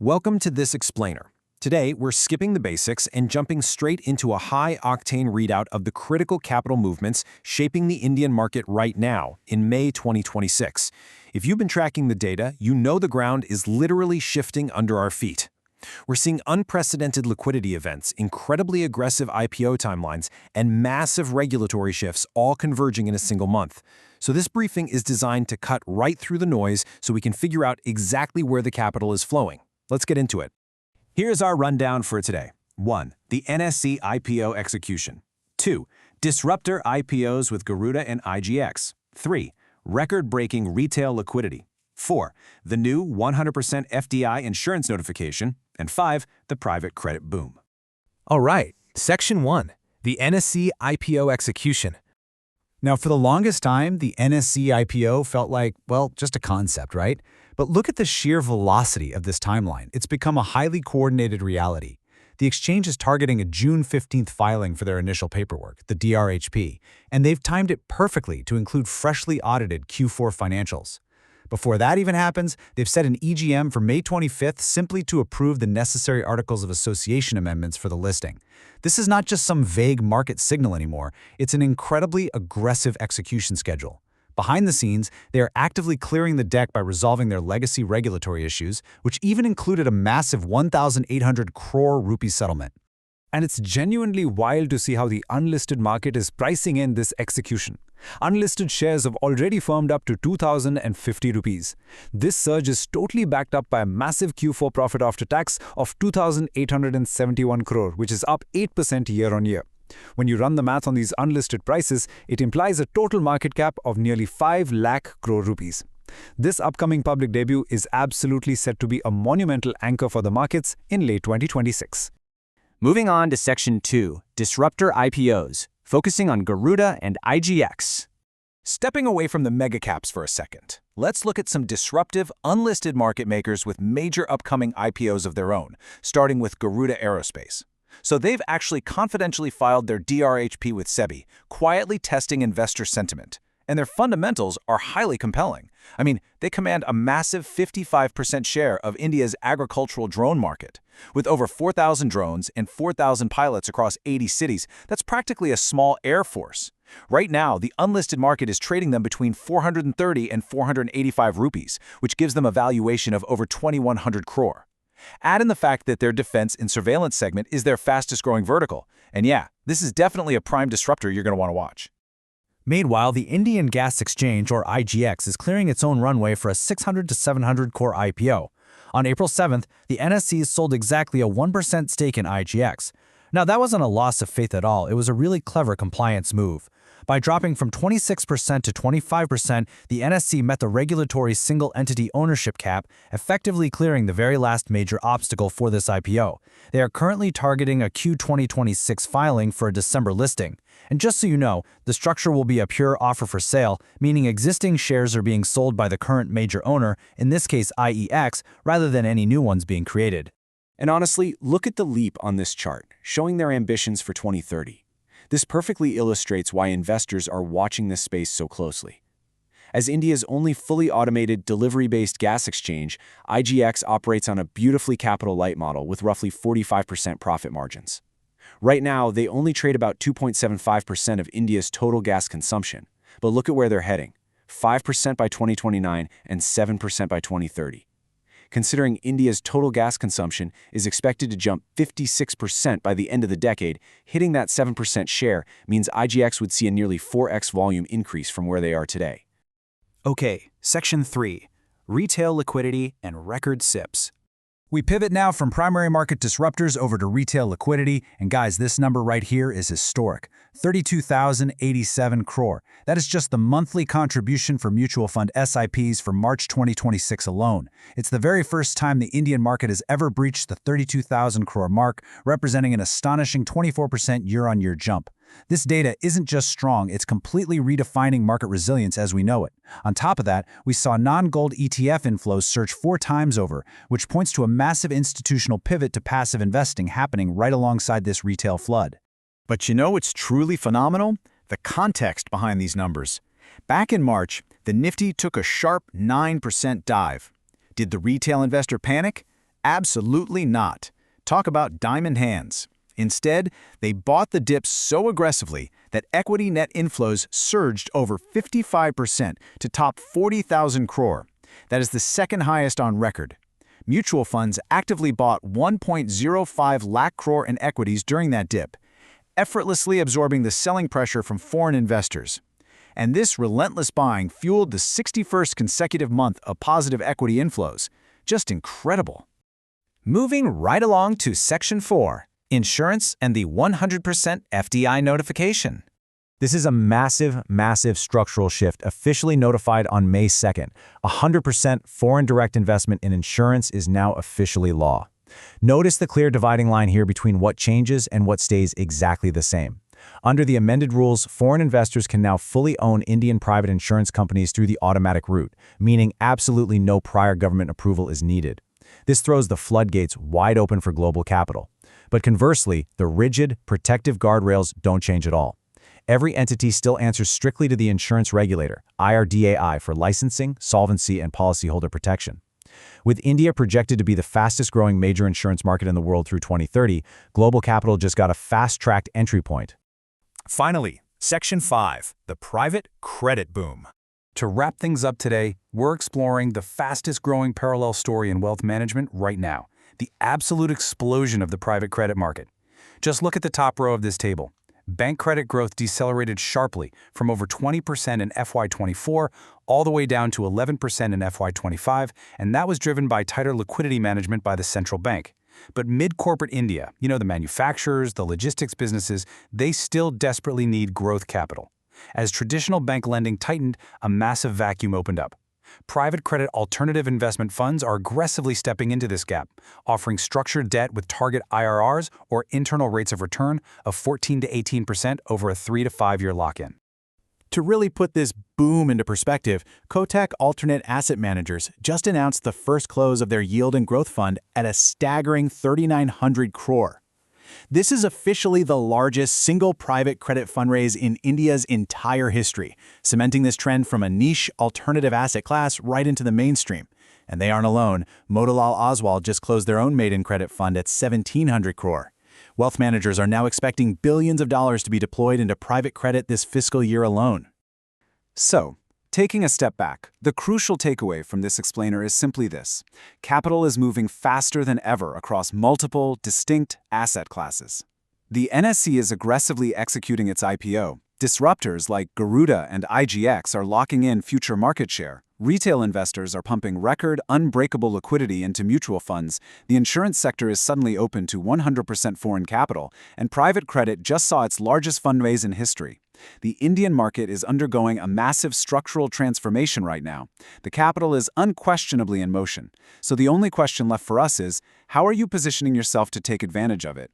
Welcome to This Explainer. Today, we're skipping the basics and jumping straight into a high-octane readout of the critical capital movements shaping the Indian market right now, in May 2026. If you've been tracking the data, you know the ground is literally shifting under our feet. We're seeing unprecedented liquidity events, incredibly aggressive IPO timelines, and massive regulatory shifts all converging in a single month. So this briefing is designed to cut right through the noise so we can figure out exactly where the capital is flowing. Let's get into it. Here's our rundown for today. 1. The NSE IPO execution. 2. Disruptor IPOs with Garuda and IGX. 3. Record-breaking retail liquidity. 4. The new 100% FDI insurance notification. And 5. The private credit boom. All right, Section 1. The NSE IPO execution. Now, for the longest time, the NSE IPO felt like, well, just a concept, right? But look at the sheer velocity of this timeline. It's become a highly coordinated reality. The exchange is targeting a June 15th filing for their initial paperwork, the DRHP, and they've timed it perfectly to include freshly audited Q4 financials. Before that even happens, they've set an EGM for May 25th simply to approve the necessary Articles of Association amendments for the listing. This is not just some vague market signal anymore, it's an incredibly aggressive execution schedule. Behind the scenes, they are actively clearing the deck by resolving their legacy regulatory issues, which even included a massive 1,800 crore rupee settlement. And it's genuinely wild to see how the unlisted market is pricing in this execution. Unlisted shares have already firmed up to 2,050 rupees. This surge is totally backed up by a massive Q4 profit after tax of 2,871 crore, which is up 8% year-on-year. When you run the math on these unlisted prices, it implies a total market cap of nearly 5 lakh crore rupees. This upcoming public debut is absolutely set to be a monumental anchor for the markets in late 2026. Moving on to Section 2, Disruptor IPOs, focusing on Garuda and IGX. Stepping away from the mega caps for a second, let's look at some disruptive, unlisted market makers with major upcoming IPOs of their own, starting with Garuda Aerospace. So they've actually confidentially filed their DRHP with SEBI, quietly testing investor sentiment. And their fundamentals are highly compelling. I mean, they command a massive 55% share of India's agricultural drone market. With over 4,000 drones and 4,000 pilots across 80 cities, that's practically a small air force. Right now, the unlisted market is trading them between 430 and 485 rupees, which gives them a valuation of over 2,100 crore. Add in the fact that their defense and surveillance segment is their fastest-growing vertical. And yeah, this is definitely a prime disruptor you're going to want to watch. Meanwhile, the Indian Gas Exchange, or IGX, is clearing its own runway for a 600 to 700 crore IPO. On April 7th, the NSE sold exactly a 1% stake in IGX. Now, that wasn't a loss of faith at all. It was a really clever compliance move. By dropping from 26% to 25%, the NSE met the regulatory single-entity ownership cap, effectively clearing the very last major obstacle for this IPO. They are currently targeting a Q 2026 filing for a December listing. And just so you know, the structure will be a pure offer for sale, meaning existing shares are being sold by the current major owner, in this case IEX, rather than any new ones being created. And honestly, look at the leap on this chart, showing their ambitions for 2030. This perfectly illustrates why investors are watching this space so closely. As India's only fully automated delivery-based gas exchange, IGX operates on a beautifully capital-light model with roughly 45% profit margins. Right now, they only trade about 2.75% of India's total gas consumption, but look at where they're heading, 5% by 2029 and 7% by 2030. Considering India's total gas consumption is expected to jump 56% by the end of the decade, hitting that 7% share means IGX would see a nearly 4x volume increase from where they are today. Okay, Section 3. Retail liquidity and record SIPs. We pivot now from primary market disruptors over to retail liquidity, and guys, this number right here is historic. 32,087 crore. That is just the monthly contribution for mutual fund SIPs for March 2026 alone. It's the very first time the Indian market has ever breached the 32,000 crore mark, representing an astonishing 24% year-on-year jump. This data isn't just strong, it's completely redefining market resilience as we know it. On top of that, we saw non-gold ETF inflows surge 4 times over, which points to a massive institutional pivot to passive investing happening right alongside this retail flood. But you know what's truly phenomenal? The context behind these numbers. Back in March, the Nifty took a sharp 9% dive. Did the retail investor panic? Absolutely not. Talk about diamond hands. Instead, they bought the dip so aggressively that equity net inflows surged over 55% to top 40,000 crore. That is the second highest on record. Mutual funds actively bought 1.05 lakh crore in equities during that dip, effortlessly absorbing the selling pressure from foreign investors. And this relentless buying fueled the 61st consecutive month of positive equity inflows. Just incredible. Moving right along to Section 4, Insurance and the 100% FDI notification. This is a massive structural shift officially notified on May 2nd. 100% foreign direct investment in insurance is now officially law. Notice the clear dividing line here between what changes and what stays exactly the same. Under the amended rules, foreign investors can now fully own Indian private insurance companies through the automatic route, meaning absolutely no prior government approval is needed. This throws the floodgates wide open for global capital. But conversely, the rigid, protective guardrails don't change at all. Every entity still answers strictly to the insurance regulator, IRDAI, for licensing, solvency, and policyholder protection. With India projected to be the fastest-growing major insurance market in the world through 2030, global capital just got a fast-tracked entry point. Finally, Section 5, the private credit boom. To wrap things up today, we're exploring the fastest-growing parallel story in wealth management right now, the absolute explosion of the private credit market. Just look at the top row of this table. Bank credit growth decelerated sharply from over 20% in FY24 all the way down to 11% in FY25, and that was driven by tighter liquidity management by the central bank. But mid-corporate India, the manufacturers, the logistics businesses, they still desperately need growth capital. As traditional bank lending tightened, a massive vacuum opened up. Private credit alternative investment funds are aggressively stepping into this gap, offering structured debt with target IRRs or internal rates of return of 14 to 18% over a 3 to 5 year lock-in. To really put this boom into perspective, Kotak Alternate Asset Managers just announced the first close of their Yield and Growth Fund at a staggering 3,900 crore. This is officially the largest single private credit fundraise in India's entire history, cementing this trend from a niche alternative asset class right into the mainstream. And they aren't alone. Motilal Oswal just closed their own maiden credit fund at 1,700 crore. Wealth managers are now expecting billions of dollars to be deployed into private credit this fiscal year alone. So, taking a step back, the crucial takeaway from this explainer is simply this: capital is moving faster than ever across multiple, distinct asset classes. The NSE is aggressively executing its IPO. Disruptors like Garuda and IGX are locking in future market share. Retail investors are pumping record, unbreakable liquidity into mutual funds. The insurance sector is suddenly open to 100% foreign capital, and private credit just saw its largest fundraise in history. The Indian market is undergoing a massive structural transformation right now. The capital is unquestionably in motion. So the only question left for us is, how are you positioning yourself to take advantage of it?